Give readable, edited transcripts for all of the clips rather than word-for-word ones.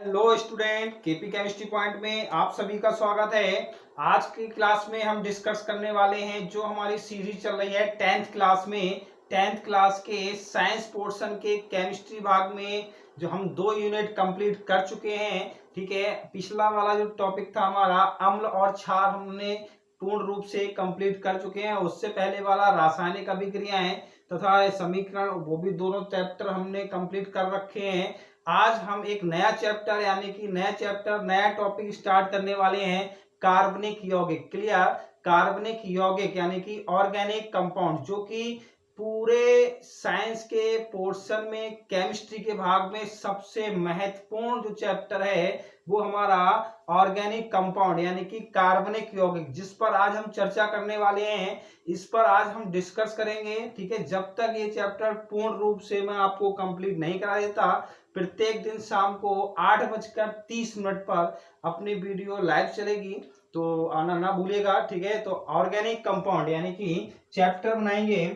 Hello student, KP chemistry point में आप सभी का स्वागत है। आज की क्लास में हम डिस्कस करने वाले हैं जो हमारी सीरीज चल रही है 10th क्लास में। 10th क्लास के साइंस पोर्शन के केमिस्ट्री भाग में जो हम 2 यूनिट कंप्लीट कर चुके हैं। ठीक है, पिछला वाला जो टॉपिक था हमारा अम्ल और क्षार हमने पूर्ण रूप से कंप्लीट कर चुके हैं। उससे पहले वाला रासायनिक अभिक्रियाएं तथा समीकरण, वो भी दोनों चैप्टर हमने कंप्लीट कर रखे हैं। आज हम एक नया चैप्टर यानी कि नया टॉपिक स्टार्ट करने वाले हैं, कार्बनिक यौगिक। क्लियर, कार्बनिक यौगिक यानी कि ऑर्गेनिक कंपाउंड, जो कि पूरे साइंस के पोर्शन में केमिस्ट्री के भाग में सबसे महत्वपूर्ण जो चैप्टर है वो हमारा ऑर्गेनिक कंपाउंड यानी कि कार्बनिक यौगिक, जिस पर आज हम चर्चा करने वाले हैं। इस पर आज हम डिस्कस करेंगे। ठीक है, जब तक ये चैप्टर पूर्ण रूप से मैं आपको कंप्लीट नहीं करा देता, प्रत्येक दिन शाम को 8:30 पर अपनी वीडियो लाइव चलेगी, तो आना ना भूलिएगा। ठीक है, तो ऑर्गेनिक कंपाउंड यानी कि चैप्टर बनाएंगे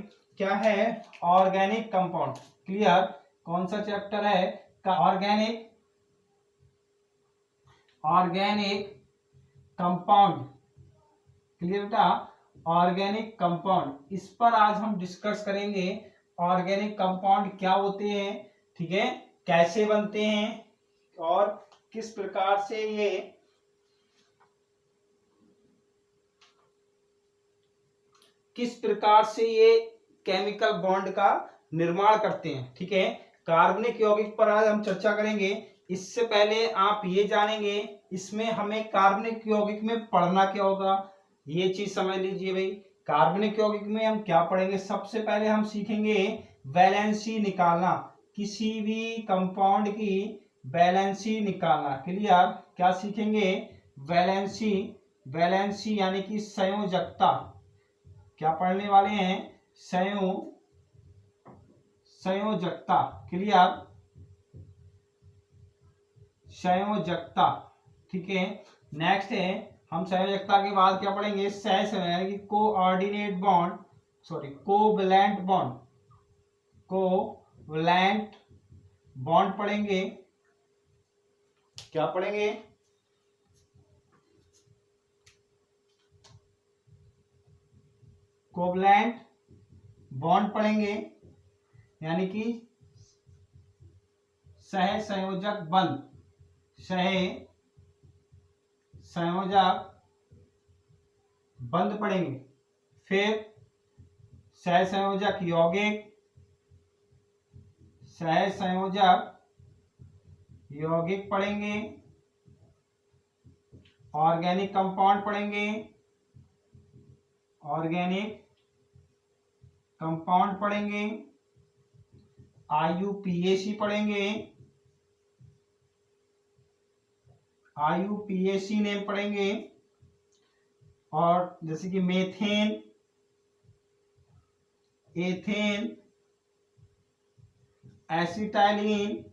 क्या है, ऑर्गेनिक कंपाउंड। क्लियर, कौन सा चैप्टर है का ऑर्गेनिक कंपाउंड। क्लियर बेटा, ऑर्गेनिक कंपाउंड, इस पर आज हम डिस्कस करेंगे। ऑर्गेनिक कंपाउंड क्या होते हैं, ठीक है, कैसे बनते हैं और किस प्रकार से ये केमिकल बॉन्ड का निर्माण करते हैं। ठीक है, कार्बनिक यौगिक पर आज हम चर्चा करेंगे। इससे पहले आप ये जानेंगे इसमें हमें कार्बनिक यौगिक में पढ़ना क्या होगा, ये चीज समझ लीजिए भाई। कार्बनिक यौगिक में हम क्या पढ़ेंगे, सबसे पहले हम सीखेंगे वैलेंसी निकालना, किसी भी कंपाउंड की वैलेंसी निकालना। क्लियर, क्या सीखेंगे, वैलेंसी यानी कि संयोजकता। क्या पढ़ने वाले हैं, संयोजकता। क्लियर, संयोजकता। ठीक है, नेक्स्ट है हम संयोजकता के बाद क्या पढ़ेंगे, यानी कि कोऑर्डिनेट बॉन्ड, कोवैलेंट बॉन्ड पढ़ेंगे। क्या पढ़ेंगे, कोवैलेंट बॉन्ड पढ़ेंगे, यानी कि सहसंयोजक बंध पढ़ेंगे। फिर सहसंयोजक यौगिक पढ़ेंगे। ऑर्गेनिक कंपाउंड पढ़ेंगे, IUPAC पढ़ेंगे, IUPAC नेम पढ़ेंगे। और जैसे कि मेथेन, एथेन, एसिटाइलिन,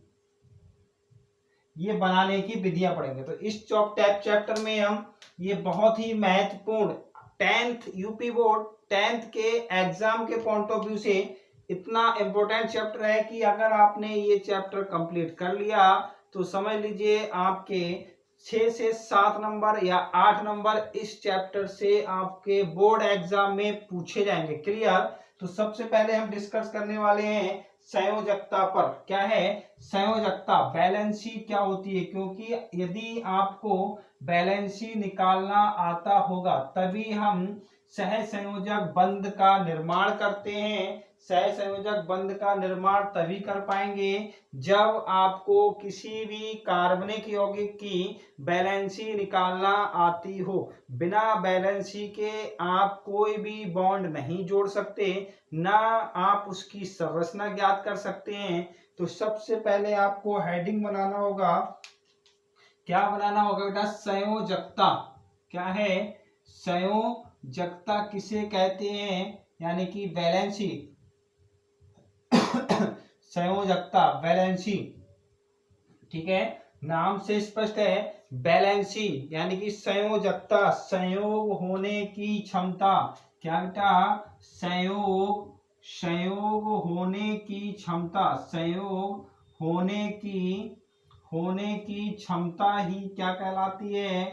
ये बनाने की विधियां पढ़ेंगे। तो इस चैप्टर में हम ये बहुत ही महत्वपूर्ण 10th यूपी बोर्ड 10th के एग्जाम के पॉइंट ऑफ व्यू से इतना इंपॉर्टेंट चैप्टर है कि अगर आपने ये चैप्टर कंप्लीट कर लिया तो समझ लीजिए आपके 6 से 7 नंबर या 8 नंबर इस चैप्टर से आपके बोर्ड एग्जाम में पूछे जाएंगे। क्लियर, तो सबसे पहले हम डिस्कस करने वाले हैं संयोजकता पर। क्या है संयोजकता, वैलेंसी क्या होती है, क्योंकि यदि आपको वैलेंसी निकालना आता होगा तभी हम सहसंयोजक बंध का निर्माण करते हैं। सहसंयोजक बंध का निर्माण तभी कर पाएंगे जब आपको किसी भी कार्बनिक यौगिक की वैलेंसी निकालना आती हो। बिना वैलेंसी के आप कोई भी बॉन्ड नहीं जोड़ सकते, ना आप उसकी संरचना ज्ञात कर सकते हैं। तो सबसे पहले आपको हेडिंग बनाना होगा, क्या बनाना होगा बेटा, संयोजकता। क्या है, संयोजकता किसे कहते हैं, यानी कि वैलेंसी संयोजकता, वैलेंसी। ठीक है, नाम से स्पष्ट है, वैलेंसी यानी कि संयोजकता, संयोग होने की क्षमता। क्या बेटा, संयोग होने की क्षमता, संयोग होने होने की क्षमता ही क्या कहलाती है?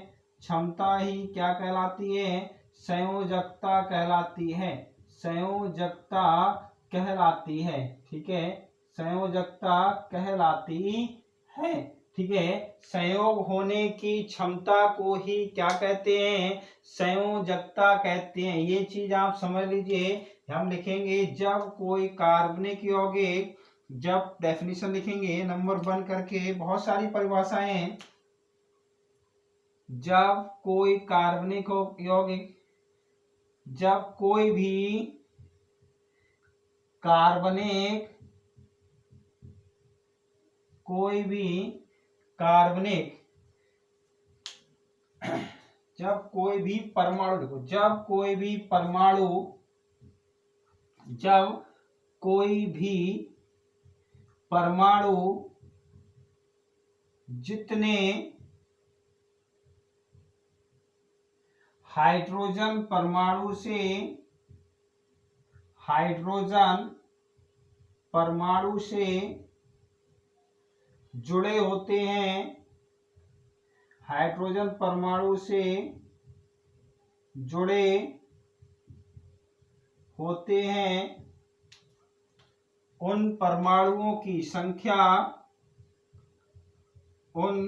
क्षमता ही क्या कहलाती है? संयोजकता कहलाती है। संयोजकता कहलाती है। ठीक है, संयोजकता कहलाती है। ठीक है, संयोग होने की क्षमता को ही क्या कहते हैं? संयोजकता कहते हैं। ये चीज आप समझ लीजिए। हम लिखेंगे जब कोई कार्बनिक यौगिक, जब डेफिनेशन लिखेंगे नंबर 1 करके, बहुत सारी परिभाषाएं हैं। जब कोई कार्बनिक यौगिक, जब कोई भी कार्बनिक, कोई भी कार्बनिक, जब कोई भी परमाणु, देखो जब कोई भी परमाणु, जब कोई भी परमाणु जितने हाइड्रोजन परमाणु से, हाइड्रोजन परमाणु से जुड़े होते हैं, हाइड्रोजन परमाणु से जुड़े होते हैं, उन परमाणुओं की संख्या, उन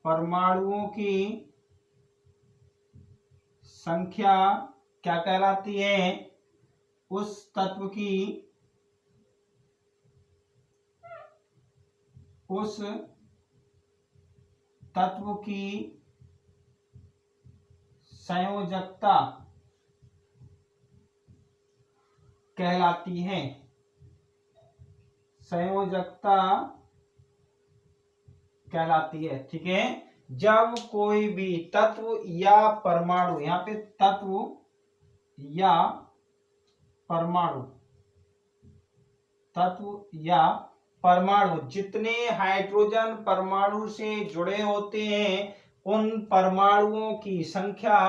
परमाणुओं की संख्या क्या कहलाती है? उस तत्व की, उस तत्व की संयोजकता कहलाती है। संयोजकता कहलाती है। ठीक है, जब कोई भी तत्व या परमाणु, यहाँ पे तत्व या परमाणु, तत्व या परमाणु जितने हाइड्रोजन परमाणु से जुड़े होते हैं, उन परमाणुओं की संख्या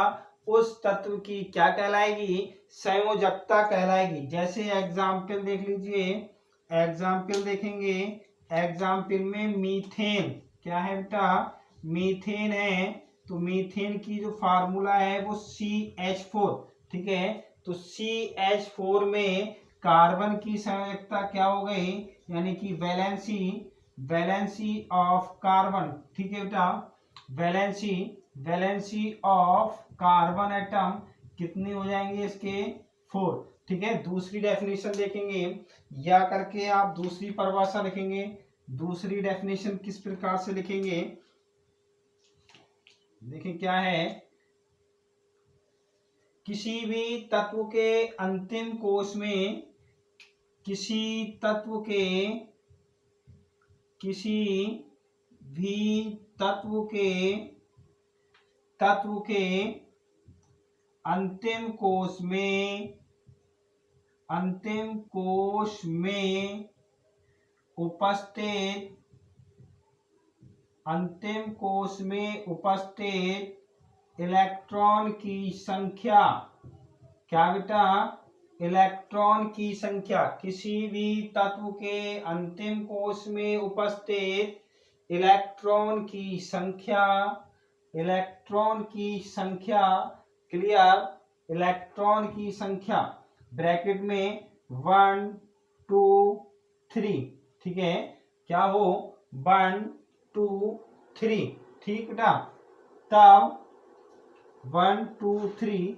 उस तत्व की क्या कहलाएगी? संयोजकता कहलाएगी। जैसे एग्जाम्पल देख लीजिए, एग्जाम्पल देखेंगे, एग्जाम्पल में मीथेन, क्या है बेटा? मीथेन है। तो मीथेन की जो फार्मूला है वो CH4। ठीक है, तो CH4 में कार्बन की संयोजकता क्या हो गई? यानी कि वैलेंसी, वैलेंसी ऑफ कार्बन। ठीक है बेटा, valency, valency of carbon atom कितने हो जाएंगे इसके? 4। ठीक है, दूसरी डेफिनेशन देखेंगे, या करके आप दूसरी परिभाषा लिखेंगे। दूसरी डेफिनेशन किस प्रकार से लिखेंगे? देखें क्या है, किसी भी तत्व के अंतिम कोश में, किसी तत्व के, किसी भी तत्व के, तत्व के अंतिम कोश में, अंतिम कोश में उपस्थित, अंतिम कोश में उपस्थित इलेक्ट्रॉन की संख्या, क्या बेटा? इलेक्ट्रॉन की संख्या। किसी भी तत्व के अंतिम कोश में उपस्थित इलेक्ट्रॉन की संख्या, इलेक्ट्रॉन की संख्या, क्लियर? इलेक्ट्रॉन की संख्या ब्रैकेट में 1 2 3। ठीक है, क्या हो? 1 2 3। ठीक बेटा, तब 1 2 3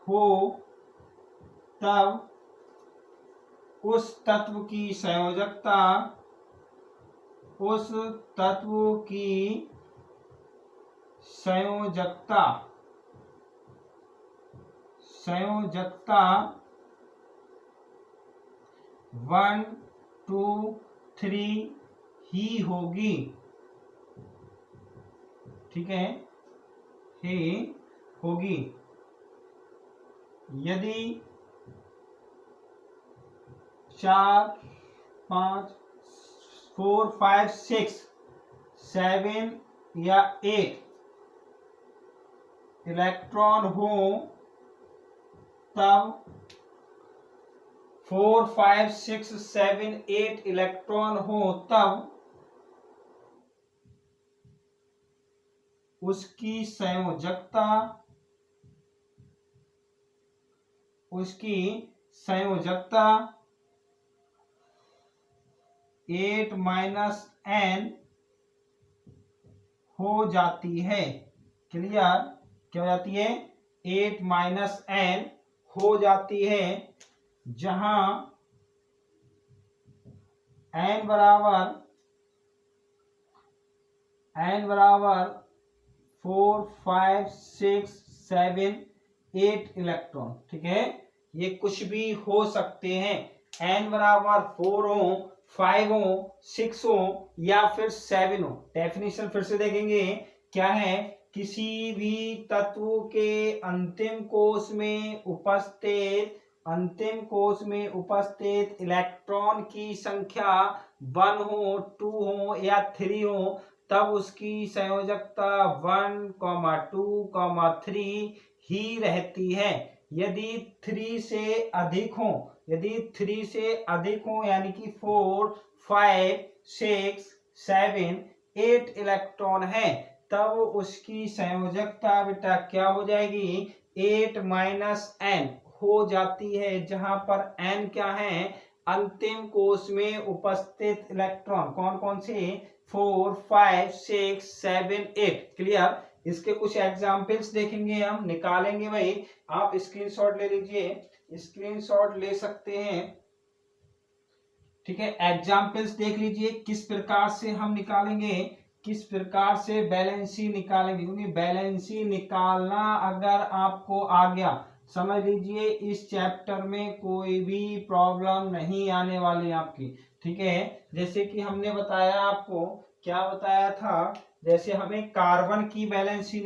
हो, तब उस तत्व की संयोजकता, उस तत्व की संयोजकता, संयोजकता 1 2 3 ही होगी। ठीक है, ही होगी। यदि 4 5 4 5 6 7 या 8 इलेक्ट्रॉन हो, तब 4 5 6 7 8 इलेक्ट्रॉन हो तब उसकी संयोजकता 8 n हो जाती है। क्लियर? क्या हो जाती है? 8 n हो जाती है, जहां n बराबर 4 5 6 7 8 इलेक्ट्रॉन। ठीक है, ये कुछ भी हो सकते हैं। n बराबर 4 हो, 5 हो, 6 हो या फिर 7 हो। डेफिनेशन फिर से देखेंगे क्या है। किसी भी तत्व के अंतिम कोश में उपस्थित इलेक्ट्रॉन की संख्या 1 हो, 2 हो या 3 हो, तब उसकी संयोजकता 1, 2, 3 ही रहती है। यदि 3 से अधिक हो यानी कि 4 5 6 7 8 इलेक्ट्रॉन है, तब उसकी संयोजकता बेटा क्या हो जाएगी? 8 n हो जाती है, जहां पर n क्या है? अंतिम कोश में उपस्थित इलेक्ट्रॉन कौन कौन से? 4 5 6 7 8। क्लियर? इसके कुछ एग्जाम्पल्स देखेंगे, हम निकालेंगे भाई। आप स्क्रीनशॉट ले लीजिए, स्क्रीनशॉट ले सकते हैं। ठीक है, एग्जाम्पल्स देख लीजिए किस प्रकार से हम निकालेंगे, किस प्रकार से बैलेंसी निकालेंगे। क्योंकि बैलेंसी निकालना अगर आपको आ गया, समझ लीजिए इस चैप्टर में कोई भी प्रॉब्लम नहीं आने वाली आपकी। ठीक है, जैसे कि हमने बताया आपको, क्या बताया था, जैसे हमें कार्बन की बैलेंसी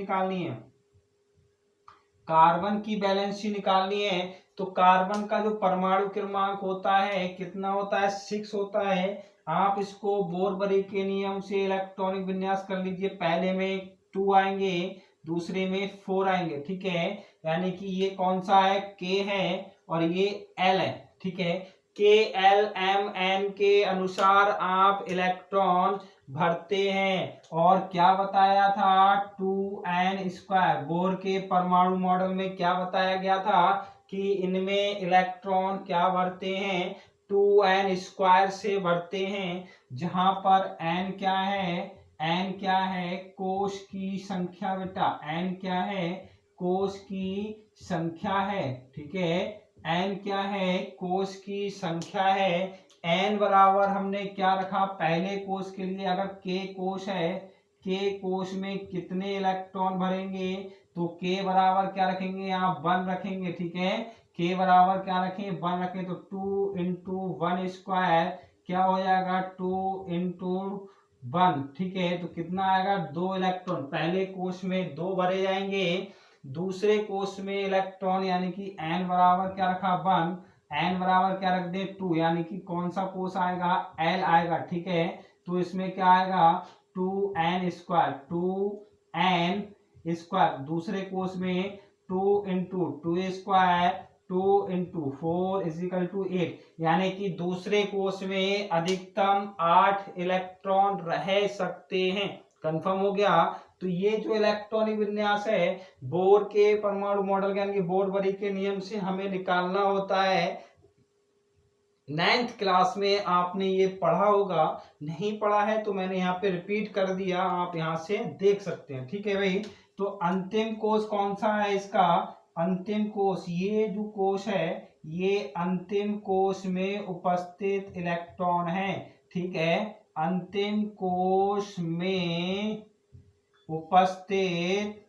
निकालनी है, तो कार्बन का जो परमाणु क्रमांक होता है कितना होता है? 6 होता है। आप इसको बोरबरी के नियम से इलेक्ट्रॉनिक विन्यास कर लीजिए। पहले में 2 आएंगे, दूसरे में 4 आएंगे। ठीक है, यानी कि ये कौन सा है? K है और ये L है। ठीक है, K L M N के अनुसार आप इलेक्ट्रॉन भरते हैं। और क्या बताया था? 2n²। बोर के परमाणु मॉडल में क्या बताया गया था कि इनमें इलेक्ट्रॉन क्या भरते हैं? 2n² से भरते हैं, जहां पर n क्या है? n क्या है? कोश की संख्या बेटा। n क्या है? कोश की संख्या है। ठीक है, n क्या है? कोश की संख्या है। n बराबर हमने क्या रखा? पहले कोश के लिए अगर k कोश है, k कोश में कितने इलेक्ट्रॉन भरेंगे? तो k बराबर क्या रखेंगे? यहाँ 1 रखेंगे। ठीक है, k बराबर क्या रखें? 1 रखें। तो 2 × 1² क्या हो जाएगा? 2 × 1। ठीक है, तो कितना आएगा? 2 इलेक्ट्रॉन। पहले कोश में 2 भरे जाएंगे, दूसरे कोश में इलेक्ट्रॉन यानी कि n बराबर क्या रखा? 1। n बराबर क्या रख दे? 2, यानी कि कौन सा कोश आएगा? L आएगा। ठीक है, तो इसमें क्या आएगा? 2n²। 2n²। दूसरे कोश में 2 × 2² 2 × 4 = 8, यानी कि दूसरे कोश में अधिकतम 8 इलेक्ट्रॉन रह सकते हैं। कंफर्म हो गया? तो ये जो इलेक्ट्रॉनिक विन्यास है बोर के परमाणु मॉडल यानी कि बोरबरी के नियम से हमें निकालना होता है। 9th क्लास में आपने ये पढ़ा होगा, नहीं पढ़ा है तो मैंने यहाँ पे रिपीट कर दिया, आप यहाँ से देख सकते हैं। ठीक है भाई, तो अंतिम कोश कौन सा है इसका? अंतिम कोश, ये जो कोश है ये अंतिम कोश में उपस्थित इलेक्ट्रॉन है। ठीक है, अंतिम कोश में उपस्थित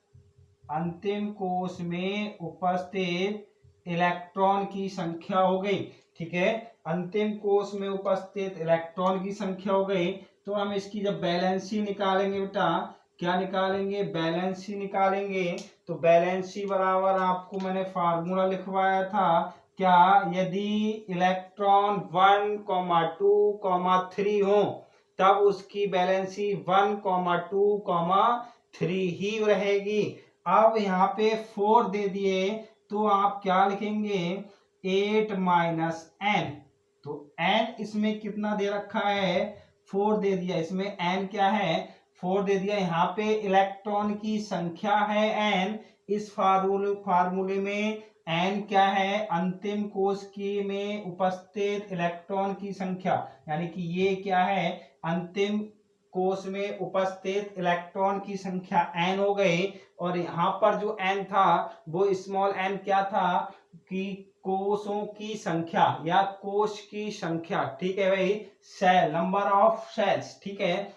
इलेक्ट्रॉन की संख्या हो गई। ठीक है, अंतिम कोश में उपस्थित इलेक्ट्रॉन की संख्या हो गई। तो हम इसकी जब बैलेंसी निकालेंगे बेटा, क्या निकालेंगे? बैलेंसी निकालेंगे। तो बैलेंसी बराबर आपको मैंने फार्मूला लिखवाया था क्या? यदि इलेक्ट्रॉन 1, 2, 3 हो, तब उसकी बैलेंसी 1, 2, 3 ही रहेगी। अब यहाँ पे 4 दे दिए, तो आप क्या लिखेंगे? 8 माइनस n, तो n इसमें कितना दे रखा है, 4 दे दिया, इसमें n क्या है, 4 दे दिया। यहाँ पे इलेक्ट्रॉन की संख्या है n, इस फार्मूले में n क्या है, अंतिम कोशिका में उपस्थित इलेक्ट्रॉन की संख्या, यानी कि ये क्या है, अंतिम कोश में उपस्थित इलेक्ट्रॉन की संख्या n हो गई। और यहाँ पर जो n था वो स्मॉल n क्या था, कि कोशों की संख्या या कोश की संख्या, ठीक है भाई, सेल, नंबर ऑफ सेल्स, ठीक है।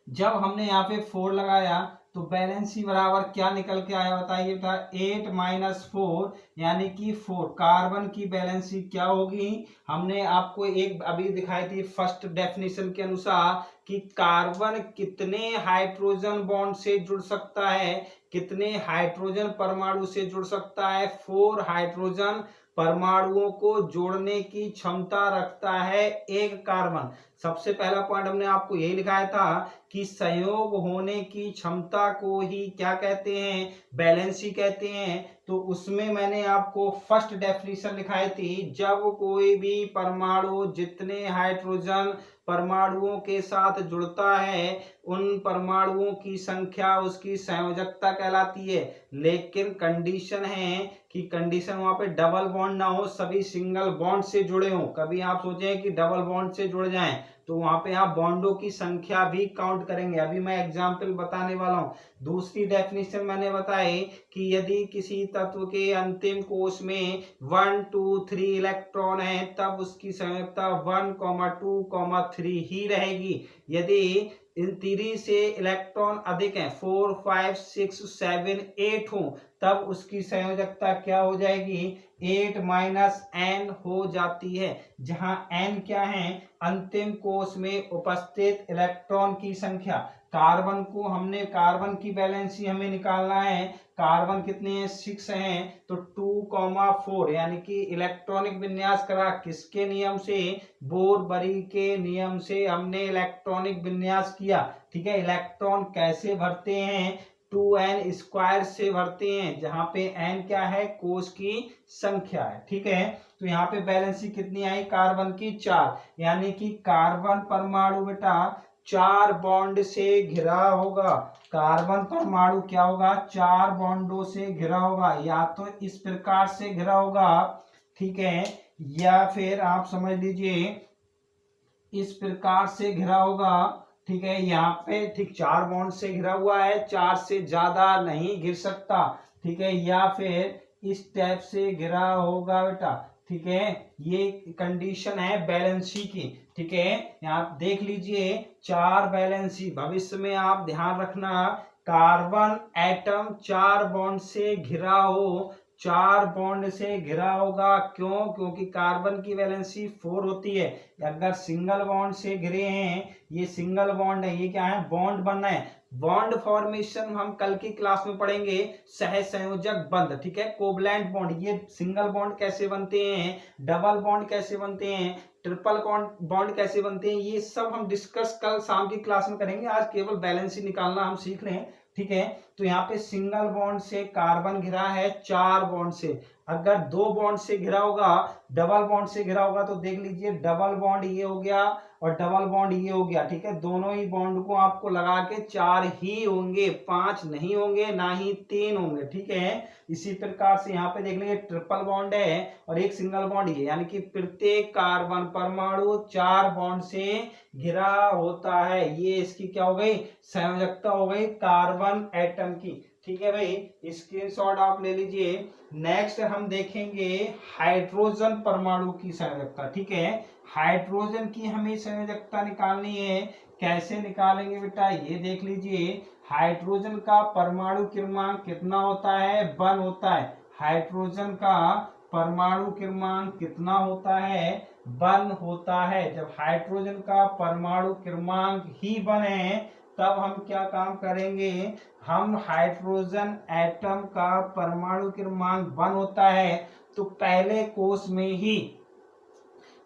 जब हमने यहाँ पे 4 लगाया तो बैलेंसी बराबर क्या निकल के आया, बताइए, था 8 माइनस 4, यानी कि 4। कार्बन की बैलेंसी क्या होगी, हमने आपको एक अभी दिखाई थी फर्स्ट डेफिनेशन के अनुसार कि कार्बन कितने हाइड्रोजन बॉन्ड से जुड़ सकता है, कितने हाइड्रोजन परमाणु से जुड़ सकता है, 4 हाइड्रोजन परमाणुओं को जोड़ने की क्षमता रखता है एक कार्बन। सबसे पहला पॉइंट हमने आपको यही लिखाया था कि संयोग होने की क्षमता को ही क्या कहते हैं, बैलेंसी कहते हैं। तो उसमें मैंने आपको फर्स्ट डेफिनेशन लिखाई थी, जब कोई भी परमाणु जितने हाइड्रोजन परमाणुओं के साथ जुड़ता है उन परमाणुओं की संख्या उसकी संयोजकता कहलाती है। लेकिन कंडीशन है कि कंडीशन वहां पे डबल बॉन्ड ना हो, सभी सिंगल बॉन्ड से जुड़े हों। कभी आप सोचें कि डबल बॉन्ड से जुड़ जाएं तो वहां पे आप बॉन्डों की संख्या भी काउंट करेंगे, अभी मैं एग्जांपल बताने वाला हूं। दूसरी डेफिनेशन मैंने बताई कि यदि किसी तत्व के अंतिम कोश में 1 2 3 इलेक्ट्रॉन है तब उसकी संयोजकता 1, 2, 3 ही रहेगी। यदि इन 3 से इलेक्ट्रॉन अधिक हैं, 4, 5, 6, 7, 8 हो, तब उसकी संयोजकता क्या हो जाएगी, 8 माइनस n हो जाती है, जहां n क्या है, अंतिम कोश में उपस्थित इलेक्ट्रॉन की संख्या। कार्बन को हमने, कार्बन की बैलेंसी हमें निकालना है, कार्बन कितने हैं, 6 हैं, तो 2, 4, यानी कि इलेक्ट्रॉनिक विन्यास करा किसके नियम से, बोर-बरी के नियम से हमने इलेक्ट्रॉनिक विन्यास किया, ठीक है। इलेक्ट्रॉन कैसे भरते हैं, 2n स्क्वायर से भरते हैं, जहां पे n क्या है, कोश की संख्या है, ठीक है। तो यहाँ पे बैलेंसी कितनी आई, कार्बन की 4, यानी कि कार्बन परमाणु बेटा 4 बॉन्ड से घिरा होगा। कार्बन परमाणु क्या होगा, 4 बॉन्डों से घिरा होगा, या तो इस प्रकार से घिरा होगा, ठीक है, या फिर आप समझ लीजिए इस प्रकार से घिरा होगा, ठीक है। यहाँ पे ठीक 4 बॉन्ड से घिरा हुआ है, 4 से ज्यादा नहीं घिर सकता, ठीक है, या फिर इस टाइप से घिरा होगा बेटा, ठीक है। ये कंडीशन है बैलेंसी की, ठीक है। यहाँ देख लीजिए 4 बैलेंसी, भविष्य में आप ध्यान रखना, कार्बन एटम 4 बॉन्ड से घिरा हो, 4 बॉन्ड से घिरा होगा, क्यों, क्योंकि कार्बन की वैलेंसी 4 होती है। अगर सिंगल बॉन्ड से घिरे हैं, ये सिंगल बॉन्ड है, ये क्या है, बॉन्ड बनना है। बॉन्ड फॉर्मेशन हम कल की क्लास में पढ़ेंगे, सहसंयोजक बंध, ठीक है, कोवलेंट बॉन्ड। ये सिंगल बॉन्ड कैसे बनते हैं, डबल बॉन्ड कैसे बनते हैं, ट्रिपल बॉन्ड कैसे बनते हैं, ये सब हम डिस्कस कल शाम की क्लास में करेंगे। आज केवल बैलेंसी निकालना हम सीख रहे हैं, ठीक है। तो यहाँ पे सिंगल बॉन्ड से कार्बन घिरा है 4 बॉन्ड से, अगर 2 बॉन्ड से घिरा होगा, डबल बॉन्ड से घिरा होगा, तो देख लीजिए डबल बॉन्ड ये हो गया और डबल बॉन्ड ये हो गया, ठीक है। दोनों ही बॉन्ड को आपको लगा के 4 ही होंगे, 5 नहीं होंगे, ना ही 3 होंगे, ठीक है। इसी प्रकार से यहाँ पे देख लीजिए ट्रिपल बॉन्ड है और एक सिंगल बॉन्ड है, यानी कि प्रत्येक कार्बन परमाणु 4 बॉन्ड से घिरा होता है। ये इसकी क्या हो गई, संयोजकता हो गई कार्बन एटम की, ठीक है भाई। स्क्रीनशॉट आप ले लीजिए। नेक्स्ट हम देखेंगे हाइड्रोजन परमाणु की संयोजकता, ठीक है। हाइड्रोजन की हमें संयोजकता निकालनी है, कैसे निकालेंगे बेटा, ये देख लीजिए। हाइड्रोजन का परमाणु क्रमांक कितना होता है, 1 होता है। हाइड्रोजन का परमाणु क्रमांक कितना होता है, 1 होता है। जब हाइड्रोजन का परमाणु क्रमांक ही 1 है तब हम क्या काम करेंगे, हम हाइड्रोजन एटम का परमाणु क्रमांक 1 होता है तो पहले कोश में ही,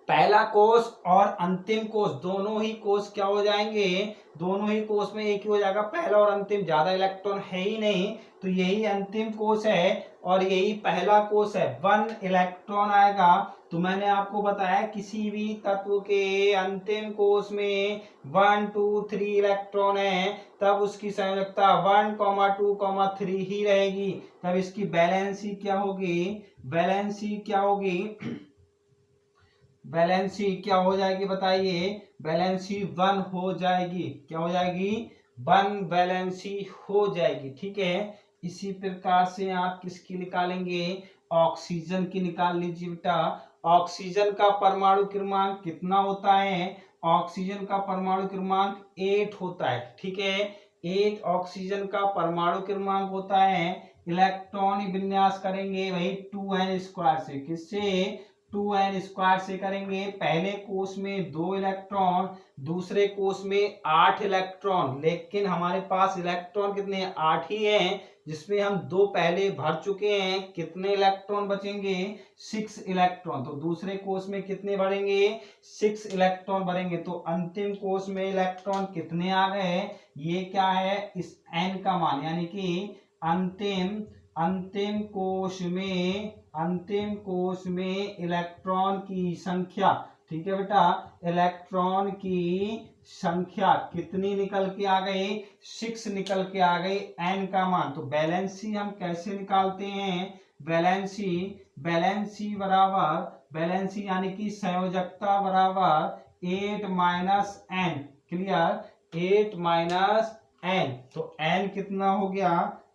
पहला कोश और अंतिम कोश दोनों ही कोश क्या हो जाएंगे, दोनों ही कोश में एक ही हो जाएगा, पहला और अंतिम, ज्यादा इलेक्ट्रॉन है ही नहीं तो यही अंतिम कोश है। और यही पहला कोष है, 1 इलेक्ट्रॉन आएगा। तो मैंने आपको बताया किसी भी तत्व के अंतिम कोष में 1 2 3 इलेक्ट्रॉन है, तब उसकी संयोजकता 1, 2, 3 ही रहेगी। तब इसकी वैलेंसी क्या होगी, वैलेंसी क्या होगी, वैलेंसी क्या हो जाएगी बताइए, वैलेंसी 1 हो जाएगी। क्या हो जाएगी, 1 वैलेंसी हो जाएगी। ठीक है, इसी प्रकार से आप किसकी निकालेंगे, ऑक्सीजन की निकाल लीजिए बेटा। ऑक्सीजन का परमाणु क्रमांक कितना होता है, ऑक्सीजन का परमाणु क्रमांक 8 होता है। ठीक है, 8 ऑक्सीजन का परमाणु क्रमांक होता है। इलेक्ट्रॉन विन्यास करेंगे वही 2n² से, किससे, 2n² से करेंगे। पहले कोष में 2 इलेक्ट्रॉन, दूसरे कोष में 8 इलेक्ट्रॉन, लेकिन हमारे पास इलेक्ट्रॉन कितने, 8 ही हैं, जिसमें हम 2 पहले भर चुके हैं। कितने इलेक्ट्रॉन बचेंगे, 6 इलेक्ट्रॉन। तो दूसरे कोष में कितने भरेंगे, 6 इलेक्ट्रॉन भरेंगे। तो अंतिम कोष में इलेक्ट्रॉन कितने आ गए, ये क्या है, इस n का मान, यानी कि अंतिम कोष में इलेक्ट्रॉन की संख्या। ठीक है बेटा, इलेक्ट्रॉन की संख्या कितनी निकल के आ गई, 6 निकल के आ गई, n का मान। तो बैलेंसी हम कैसे निकालते हैं, बैलेंसी यानी कि संयोजकता बराबर 8 - n। Clear, 8 - n। तो n कितना हो गया,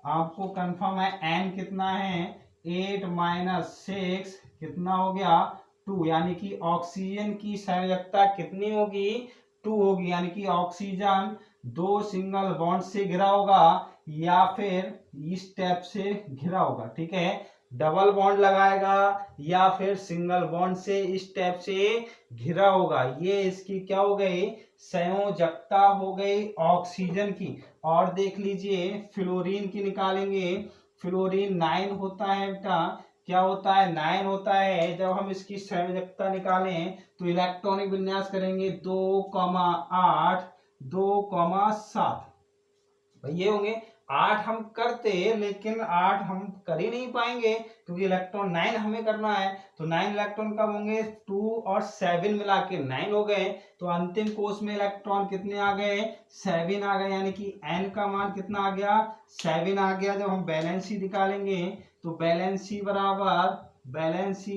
आपको कंफर्म है, n कितना है, 8 - 6 कितना हो गया, 2। यानी कि ऑक्सीजन की संयोजकता कितनी होगी, 2 होगी। यानी कि ऑक्सीजन 2 सिंगल बॉन्ड से घिरा होगा या फिर इस टाइप से घिरा होगा। ठीक है, डबल बॉन्ड लगाएगा या फिर सिंगल बॉन्ड से इस टाइप से घिरा होगा। ये इसकी क्या हो गई, संयोजकता हो गई ऑक्सीजन की। और देख लीजिए फ्लोरीन की निकालेंगे। फ्लोरीन 9 होता है बेटा, क्या होता है, 9 होता है। जब हम इसकी संयोजकता निकालें तो इलेक्ट्रॉनिक विन्यास करेंगे 2,8 2,7। ये होंगे 8 हम करते, लेकिन 8 हम कर ही नहीं पाएंगे क्योंकि इलेक्ट्रॉन 9 हमें करना है। तो 9 इलेक्ट्रॉन कब होंगे, 2 और 7 मिला के 9 हो गए। तो अंतिम कोष में इलेक्ट्रॉन कितने आ गए, 7 आ गए। यानी कि n का मान कितना आ गया, 7 आ गया। जब हम बैलेंसी निकालेंगे तो बैलेंसी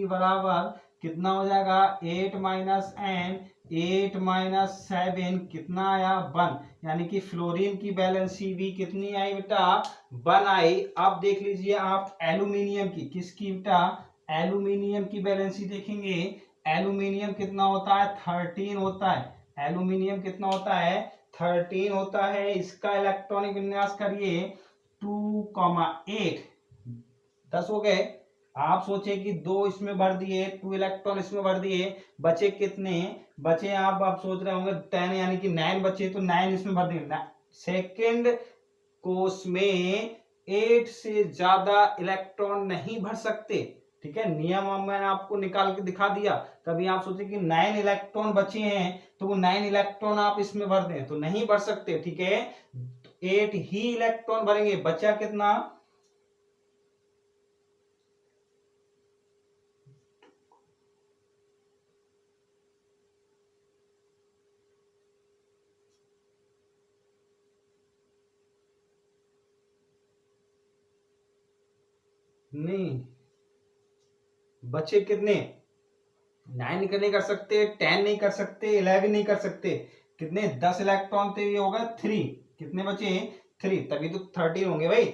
बराबर कितना हो जाएगा, 8 - 7 कितना आया, 1। यानी कि फ्लोरीन की बैलेंसी भी कितनी आई बेटा, 1 आई। अब देख लीजिए आप एल्यूमिनियम की, किसकी बेटा, एल्यूमिनियम की बैलेंसी देखेंगे। एल्यूमिनियम कितना होता है, 13 होता है। एल्यूमिनियम कितना होता है, 13 होता है। इसका इलेक्ट्रॉनिक विन्यास करिए 2,8, 10 हो गए। आप सोचे कि 2 इसमें भर दिए, 2 इलेक्ट्रॉन इसमें भर दिए, बचे कितने, बचे आप सोच रहे होंगे 10, यानी कि 9 बचे। तो 9 इसमें भर दिए। सेकंड कोष में 8 से ज्यादा इलेक्ट्रॉन नहीं भर सकते। ठीक है, नियम मैंने आपको निकाल के दिखा दिया। कभी आप सोचे कि 9 इलेक्ट्रॉन बचे हैं तो वो 9 इलेक्ट्रॉन आप इसमें भर दें, तो नहीं भर सकते। ठीक है, 8 ही इलेक्ट्रॉन भरेंगे। बचा कितना, नहीं बचे कितने, 9 नहीं कर सकते, 10 नहीं कर सकते, 11 नहीं कर सकते। कितने, 10 इलेक्ट्रॉन थे, ये होगा 3। कितने बचे, 3, तभी तो 13 होंगे भाई।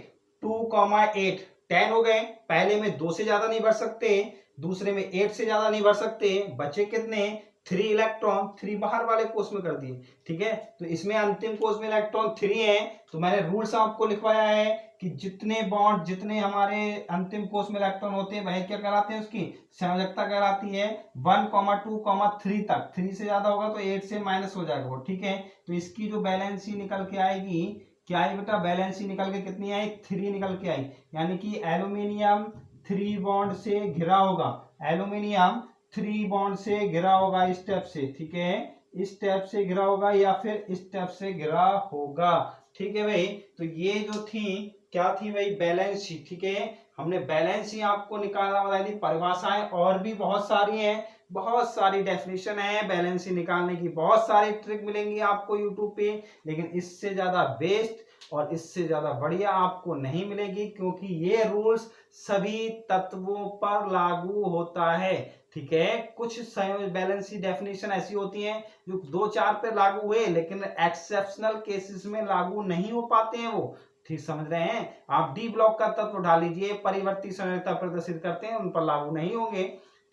2,8 10 हो गए। पहले में 2 से ज्यादा नहीं भर सकते, दूसरे में 8 से ज्यादा नहीं भर सकते। बचे कितने, 3 इलेक्ट्रॉन। 3 बाहर वाले कोष में कर दिए। ठीक है, तो इसमें अंतिम कोष में इलेक्ट्रॉन 3 है। तो मैंने रूल्स आपको लिखवाया है कि जितने बॉन्ड, जितने हमारे अंतिम कोष में इलेक्ट्रॉन होते हैं वह क्या कहलाते हैं, उसकी संयोजकता कहलाती है 1, 2, 3 तक। 3 से ज्यादा होगा तो 8 से माइनस हो जाएगा वो। ठीक है, तो इसकी जो बैलेंसी निकल के आएगी, क्या आई बेटा, बैलेंसी निकल के कितनी आई, 3 निकल के आई। यानी कि एल्यूमिनियम 3 बॉन्ड से घिरा होगा, एल्यूमिनियम 3 बॉन्ड से घिरा होगा इस टाइप से। ठीक है, इस टाइप से घिरा होगा या फिर इस टाइप से घिरा होगा। ठीक है भाई, तो ये जो थी क्या थी भाई, बैलेंसी। ठीक है, हमने बैलेंस ही आपको निकालना बताई थी। परिभाषाएं और भी बहुत सारी हैं, बहुत सारी डेफिनेशन है बैलेंस ही निकालने की, बहुत सारी ट्रिक मिलेंगी आपको यूट्यूब पे, लेकिन इससे ज्यादा बेस्ट और इससे ज्यादा बढ़िया आपको नहीं मिलेगी, क्योंकि ये रूल्स सभी तत्वों पर लागू होता है। ठीक है, कुछ बैलेंस की डेफिनेशन ऐसी होती हैं जो 2-4 पे लागू हुए, लेकिन एक्सेप्शनल केसेस में लागू नहीं हो पाते हैं वो। ठीक समझ रहे हैं? आप डी ब्लॉक का तत्व उठा लीजिए, परिवर्ती संयोजकता प्रदर्शित करते हैं, उन पर लागू नहीं होंगे।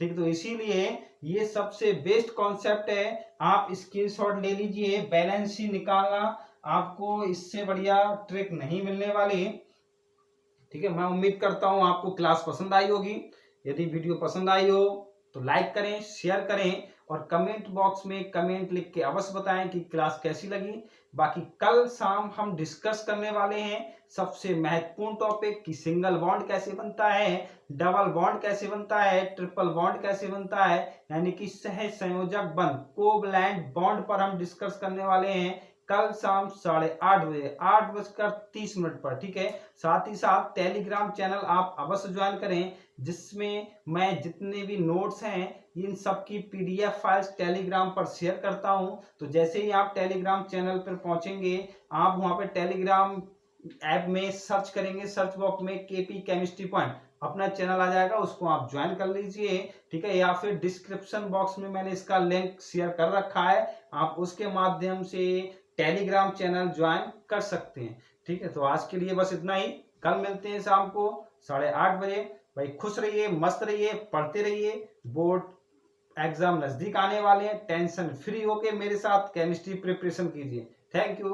ठीक, तो इसीलिए ये सबसे बेस्ट कॉन्सेप्ट है, आप स्क्रीनशॉट ले लीजिए। बैलेंस ही निकालना, आपको इससे बढ़िया ट्रिक नहीं मिलने वाली। ठीक है, मैं उम्मीद करता हूं आपको क्लास पसंद आई होगी। यदि वीडियो पसंद आई हो तो लाइक करें, शेयर करें और कमेंट बॉक्स में कमेंट लिख के अवश्य बताएं कि क्लास कैसी लगी। बाकी कल शाम हम डिस्कस करने वाले हैं सबसे महत्वपूर्ण टॉपिक कि सिंगल बॉन्ड कैसे बनता है, डबल बॉन्ड कैसे बनता है, ट्रिपल बॉन्ड कैसे बनता है, यानी कि सह संयोजक बंध, कोवैलेंट बॉन्ड पर हम डिस्कस करने वाले हैं कल शाम 8:30 बजे, 8:30 पर। ठीक है, साथ ही साथ टेलीग्राम चैनल आप अवश्य ज्वाइन करें, जिसमें मैं जितने भी नोट्स हैं इन सब की पीडीएफ फाइल्स टेलीग्राम पर शेयर करता हूं। तो जैसे ही आप टेलीग्राम चैनल पर पहुंचेंगे, आप वहां पे टेलीग्राम ऐप में सर्च करेंगे, सर्च बॉक्स में केपी केमिस्ट्री पॉइंट, अपना चैनल आ जाएगा, उसको आप ज्वाइन कर लीजिए। ठीक है, या फिर डिस्क्रिप्शन बॉक्स में मैंने इसका लिंक शेयर कर रखा है, आप उसके माध्यम से टेलीग्राम चैनल ज्वाइन कर सकते हैं। ठीक है, तो आज के लिए बस इतना ही। कल मिलते हैं शाम को 8:30 बजे। भाई खुश रहिए, मस्त रहिए, पढ़ते रहिए। बोर्ड एग्जाम नजदीक आने वाले हैं, टेंशन फ्री होके मेरे साथ केमिस्ट्री प्रिपरेशन कीजिए। Thank you.